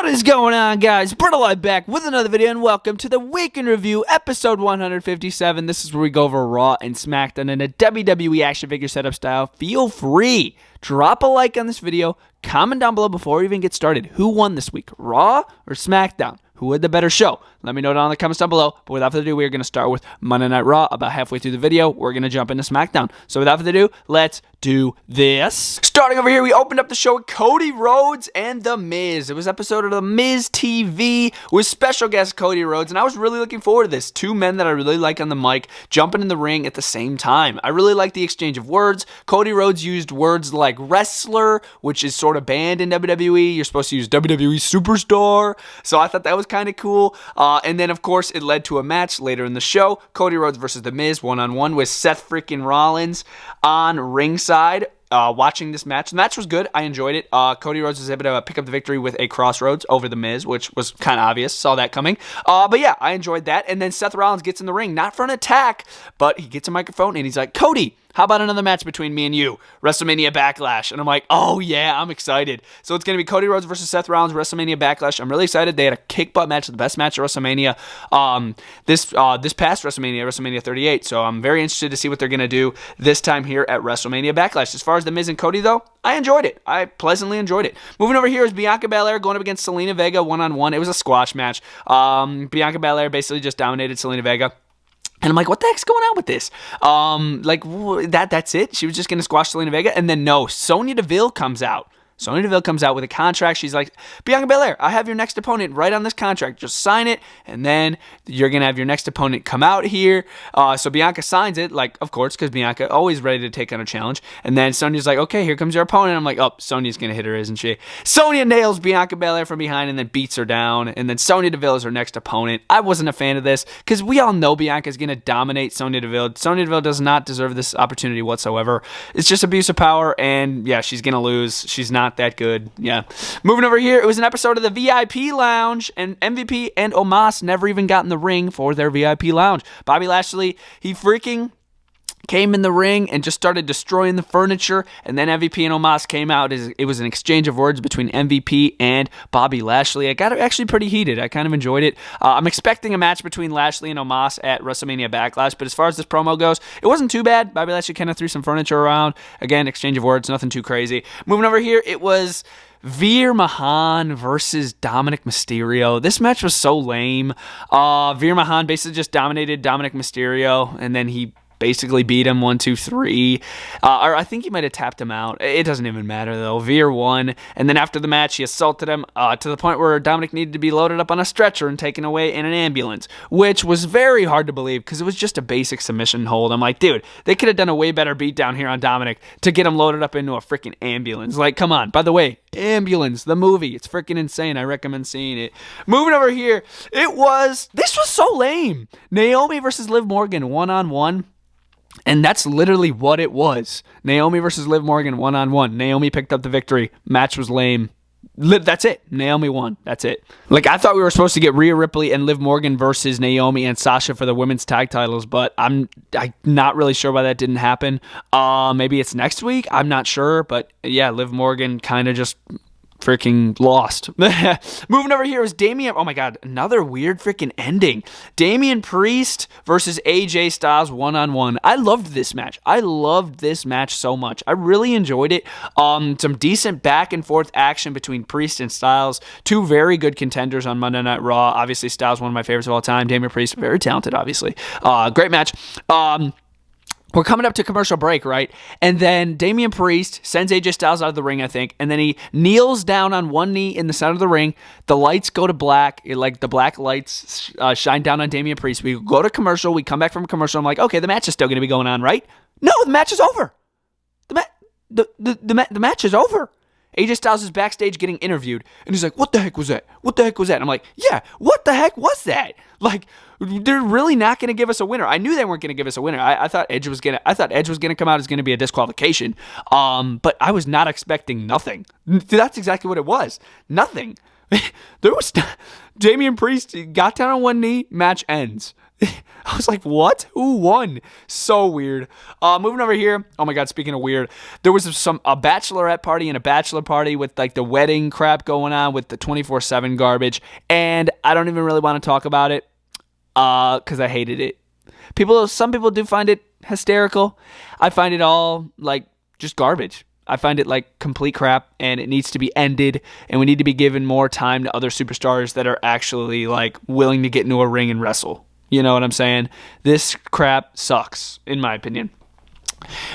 What is going on, guys? Brittle back with another video, and welcome to the Week in Review, episode 157. This is where we go over Raw and SmackDown in a WWE action figure setup style. Feel free, drop a like on this video, comment down below before we even get started. Who won this week, Raw or SmackDown? Who had the better show? Let me know down in the comments down below. But without further ado, we're going to start with Monday Night Raw. About halfway through the video, we're going to jump into SmackDown. So without further ado, let's do this. Starting over here, we opened up the show with Cody Rhodes and The Miz. It was an episode of The Miz TV with special guest Cody Rhodes, and I was really looking forward to this. Two men that I really like on the mic jumping in the ring at the same time. I really like the exchange of words. Cody Rhodes used words like wrestler, which is sort of banned in WWE. You're supposed to use WWE superstar. So I thought that was kind of cool. And then, of course, it led to a match later in the show. Cody Rhodes versus The Miz, one-on-one with Seth freaking Rollins on ringside. Watching this match. The match was good. I enjoyed it. Cody Rhodes was able to pick up the victory with a crossroads over The Miz, which was kind of obvious. Saw that coming. But yeah, I enjoyed that. And then Seth Rollins gets in the ring, not for an attack, but he gets a microphone and he's like, Cody, how about another match between me and you? WrestleMania Backlash. And I'm like, oh yeah, I'm excited. So it's going to be Cody Rhodes versus Seth Rollins, WrestleMania Backlash. I'm really excited. They had a kick butt match, the best match at WrestleMania this past WrestleMania 38. So I'm very interested to see what they're going to do this time here at WrestleMania Backlash. As far as The Miz and Cody, though, I enjoyed it. I pleasantly enjoyed it. Moving over here is Bianca Belair going up against Zelina Vega one-on-one. It was a squash match. Bianca Belair basically just dominated Zelina Vega. And I'm like, what the heck's going on with this? That's it? She was just going to squash Zelina Vega? And then no, Sonya Deville comes out. Sonya Deville comes out with a contract. She's like, Bianca Belair, I have your next opponent right on this contract. Just sign it, and then you're going to have your next opponent come out here. So Bianca signs it, like, of course, because Bianca always ready to take on a challenge. And then Sonya's like, okay, here comes your opponent. I'm like, oh, Sonya's going to hit her, isn't she? Sonya nails Bianca Belair from behind and then beats her down. And then Sonya Deville is her next opponent. I wasn't a fan of this because we all know Bianca's going to dominate Sonya Deville. Sonya Deville does not deserve this opportunity whatsoever. It's just abuse of power, and yeah, she's going to lose. She's not that good. Yeah. Moving over here, it was an episode of the VIP Lounge, and MVP and Omos never even got in the ring for their VIP Lounge. Bobby Lashley, he freaking came in the ring and just started destroying the furniture, and then MVP and Omos came out. It was an exchange of words between MVP and Bobby Lashley. It got actually pretty heated. I kind of enjoyed it. I'm expecting a match between Lashley and Omos at WrestleMania Backlash, but as far as this promo goes, it wasn't too bad. Bobby Lashley kind of threw some furniture around. Again, exchange of words, nothing too crazy. Moving over here, it was Veer Mahaan versus Dominic Mysterio. This match was so lame. Veer Mahaan basically just dominated Dominic Mysterio, and then he basically beat him 1, 2, 3. Or I think he might have tapped him out. It doesn't even matter, though. Veer won. And then after the match, he assaulted him to the point where Dominic needed to be loaded up on a stretcher and taken away in an ambulance, which was very hard to believe because it was just a basic submission hold. I'm like, dude, they could have done a way better beatdown here on Dominic to get him loaded up into a freaking ambulance. Like, come on. By the way, Ambulance, the movie. It's freaking insane. I recommend seeing it. Moving over here, this was so lame. Naomi versus Liv Morgan one-on-one. And that's literally what it was. Naomi versus Liv Morgan one-on-one. Naomi picked up the victory. Match was lame. That's it. Naomi won. That's it. Like, I thought we were supposed to get Rhea Ripley and Liv Morgan versus Naomi and Sasha for the women's tag titles, but I'm not really sure why that didn't happen. Maybe it's next week. I'm not sure, but yeah, Liv Morgan kind of just freaking lost. Moving over here is Damian. Oh my god, another weird freaking ending. Damian Priest versus AJ Styles one-on-one. I loved this match. I loved this match so much. I really enjoyed it. Some decent back and forth action between Priest and Styles. Two very good contenders on Monday Night Raw. Obviously, Styles, one of my favorites of all time. Damian Priest, very talented, obviously. Great match. We're coming up to commercial break, right? And then Damian Priest sends AJ Styles out of the ring, I think, and then he kneels down on one knee in the center of the ring. The lights go to black, like the black lights shine down on Damian Priest. We go to commercial. We come back from commercial. I'm like, okay, the match is still going to be going on, right? No, the match is over. The match is over. AJ Styles is backstage getting interviewed, and he's like, what the heck was that? What the heck was that? And I'm like, yeah, what the heck was that? Like, they're really not going to give us a winner. I knew they weren't going to give us a winner. I thought Edge was going to come out as going to be a disqualification, but I was not expecting nothing. That's exactly what it was. Nothing. Damian Priest got down on one knee, match ends. I was like, what? Who won? So weird. Moving over here. Oh my God, speaking of weird, there was a bachelorette party and a bachelor party with like the wedding crap going on with the 24/7 garbage. And I don't even really want to talk about it because I hated it. Some people do find it hysterical. I find it all like just garbage. I find it like complete crap, and it needs to be ended, and we need to be given more time to other superstars that are actually like willing to get into a ring and wrestle. You know what I'm saying? This crap sucks, in my opinion.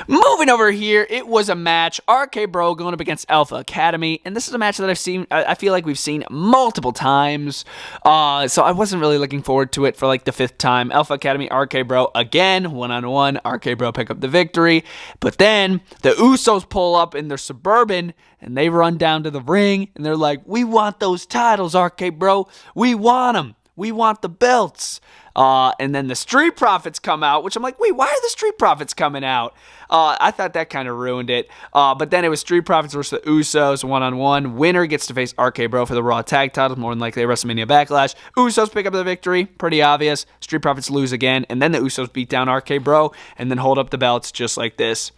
Moving over here, it was a match. RK Bro going up against Alpha Academy, and this is a match that I feel like we've seen multiple times. So I wasn't really looking forward to it for like the 5th time. Alpha Academy, RK Bro again, 1-on-1. RK Bro pick up the victory, but then the Usos pull up in their Suburban, and they run down to the ring, and they're like, "We want those titles, RK Bro. We want them. We want the belts." And then the Street Profits come out, which I'm like, wait, why are the Street Profits coming out? I thought that kind of ruined it. But then it was Street Profits versus the Usos 1-on-1. Winner gets to face RK Bro for the Raw Tag titles, more than likely WrestleMania Backlash. Usos pick up the victory, pretty obvious. Street Profits lose again, and then the Usos beat down RK Bro and then hold up the belts just like this,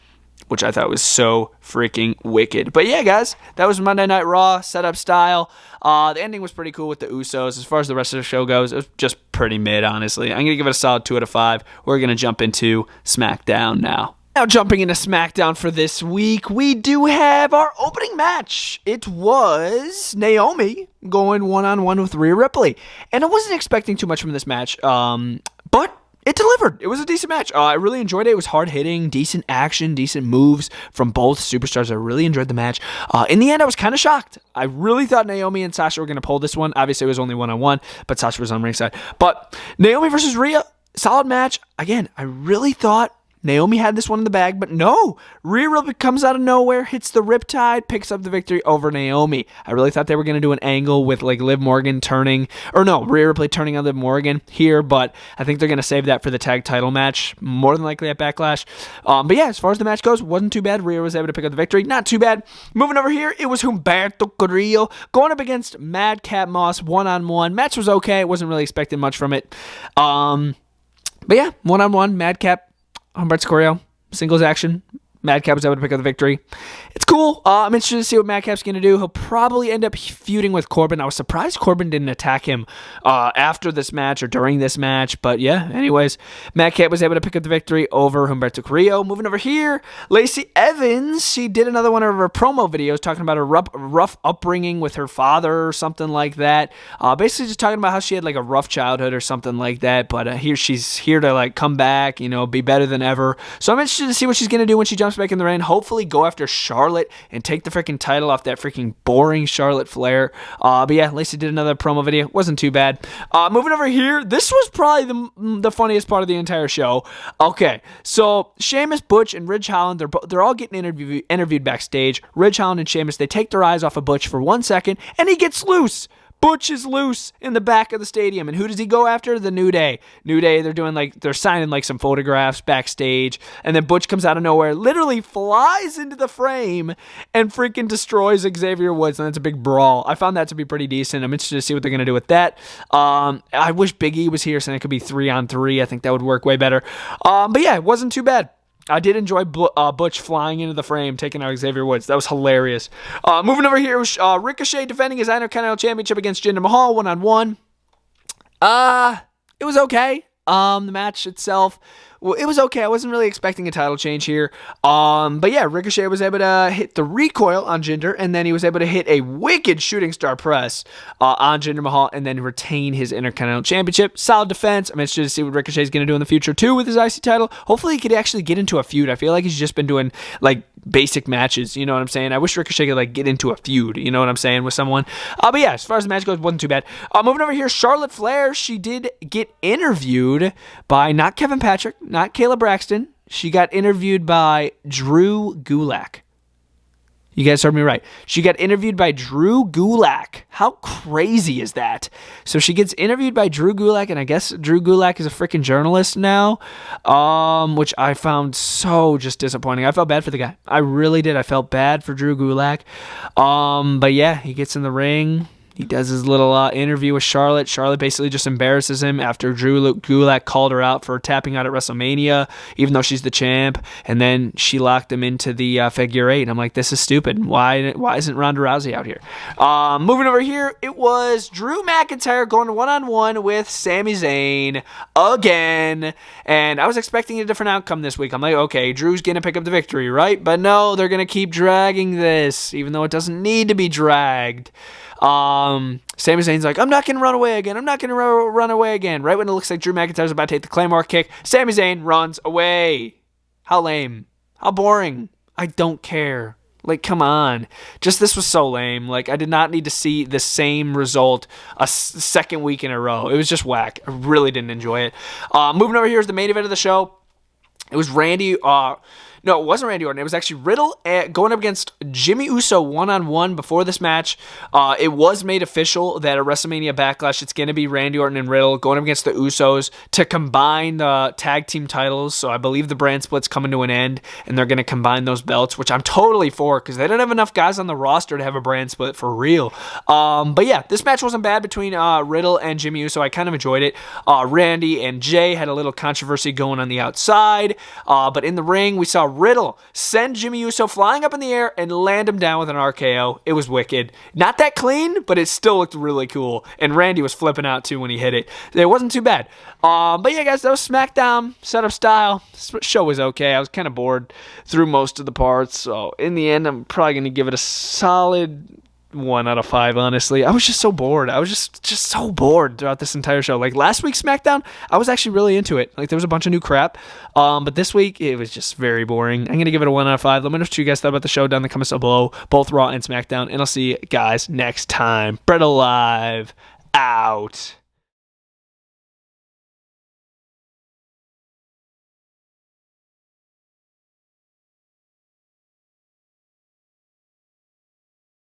which I thought was so freaking wicked. But yeah, guys, that was Monday Night Raw, setup style. The ending was pretty cool with the Usos. As far as the rest of the show goes, it was just pretty mid, honestly. I'm going to give it a solid 2 out of 5. We're going to jump into SmackDown now. Now, jumping into SmackDown for this week, we do have our opening match. It was Naomi going 1-on-1 with Rhea Ripley. And I wasn't expecting too much from this match, but it delivered. It was a decent match. I really enjoyed it. It was hard-hitting, decent action, decent moves from both superstars. I really enjoyed the match. In the end, I was kind of shocked. I really thought Naomi and Sasha were going to pull this one. Obviously, it was only 1-on-1, but Sasha was on ringside. But Naomi versus Rhea, solid match. Again, I really thought Naomi had this one in the bag, but no. Rhea Ripley comes out of nowhere, hits the Riptide, picks up the victory over Naomi. I really thought they were going to do an angle with like Liv Morgan turning, or no, Rhea Ripley turning on Liv Morgan here, but I think they're going to save that for the tag title match, more than likely at Backlash. But yeah, as far as the match goes, wasn't too bad. Rhea was able to pick up the victory. Not too bad. Moving over here, it was Humberto Carrillo going up against Madcap Moss 1-on-1. Match was okay. Wasn't really expecting much from it. But yeah, 1-on-1, Madcap, Humberto Carrillo, singles action. Madcap was able to pick up the victory. It's cool. I'm interested to see what Madcap's going to do. He'll probably end up feuding with Corbin. I was surprised Corbin didn't attack him after this match or during this match. But yeah, anyways, Madcap was able to pick up the victory over Humberto Carrillo. Moving over here, Lacey Evans. She did another one of her promo videos talking about a rough upbringing with her father or something like that. Basically just talking about how she had like a rough childhood or something like that. But here she's here to like come back, be better than ever. So I'm interested to see what she's going to do when she jumps back in the ring. Hopefully go after Charlotte and take the freaking title off that freaking boring Charlotte Flair. But yeah, Lacey did another promo video. Wasn't too bad. Moving over here, this was probably the funniest part of the entire show. Okay, so Sheamus, Butch, and Ridge Holland, they're all getting interviewed backstage. Ridge Holland and Sheamus, they take their eyes off of Butch for 1 second, and he gets loose. Butch is loose in the back of the stadium. And who does he go after? The New Day. New Day, they're signing like some photographs backstage. And then Butch comes out of nowhere, literally flies into the frame and freaking destroys Xavier Woods. And it's a big brawl. I found that to be pretty decent. I'm interested to see what they're going to do with that. I wish Big E was here so it could be 3-on-3. I think that would work way better. But yeah, it wasn't too bad. I did enjoy Butch flying into the frame, taking out Xavier Woods. That was hilarious. Moving over here, Ricochet defending his Intercontinental Championship against Jinder Mahal 1-on-1. It was okay. The match itself, well, it was okay. I wasn't really expecting a title change here. But yeah, Ricochet was able to hit the recoil on Jinder, and then he was able to hit a wicked shooting star press on Jinder Mahal, and then retain his Intercontinental Championship. Solid defense. I'm interested to see what Ricochet is going to do in the future too with his IC title. Hopefully, he could actually get into a feud. I feel like he's just been doing like basic matches. You know what I'm saying? I wish Ricochet could like get into a feud. You know what I'm saying, with someone. But yeah, as far as the match goes, it wasn't too bad. Moving over here, Charlotte Flair. She did get interviewed by not Kevin Patrick, not Kayla Braxton. She got interviewed by Drew Gulak. You guys heard me right. She got interviewed by Drew Gulak. How crazy is that? So she gets interviewed by Drew Gulak, and I guess Drew Gulak is a freaking journalist now, which I found so just disappointing. I felt bad for the guy. I really did. I felt bad for Drew Gulak. But yeah, he gets in the ring. He does his little interview with Charlotte. Charlotte basically just embarrasses him after Drew Gulak called her out for tapping out at WrestleMania, even though she's the champ. And then she locked him into the figure eight. And I'm like, this is stupid. Why isn't Ronda Rousey out here? Moving over here, it was Drew McIntyre going one-on-one with Sami Zayn again. And I was expecting a different outcome this week. I'm like, okay, Drew's going to pick up the victory, right? But no, they're going to keep dragging this, even though it doesn't need to be dragged. Sami Zayn's like, I'm not going to run away again. I'm not going to run away again. Right when it looks like Drew McIntyre's about to take the Claymore kick, Sami Zayn runs away. How lame. How boring. I don't care. Like, come on. Just this was so lame. Like, I did not need to see the same result a second week in a row. It was just whack. I really didn't enjoy it. Moving over here is the main event of the show. It was Randy... No, it wasn't Randy Orton. It was actually Riddle going up against Jimmy Uso one-on-one before this match. It was made official that at WrestleMania Backlash, it's going to be Randy Orton and Riddle going up against the Usos to combine the tag team titles. So I believe the brand split's coming to an end, and they're going to combine those belts, which I'm totally for because they don't have enough guys on the roster to have a brand split for real. But yeah, this match wasn't bad between Riddle and Jimmy Uso. I kind of enjoyed it. Randy and Jay had a little controversy going on the outside, but in the ring, we saw Riddle send Jimmy Uso flying up in the air and land him down with an RKO. It was wicked. Not that clean, but it still looked really cool. And Randy was flipping out too when he hit it. It wasn't too bad. But yeah, guys, that was SmackDown setup style. This show was okay. I was kind of bored through most of the parts. So in the end, I'm probably going to give it a solid 1 out of 5, honestly. I was just so bored. I was just so bored throughout this entire show. Like last week's SmackDown, I was actually really into it. Like there was a bunch of new crap. But this week, it was just very boring. I'm going to give it a 1 out of 5. Let me know what you guys thought about the show down in the comments below, both Raw and SmackDown. And I'll see you guys next time. Brett Alive, out.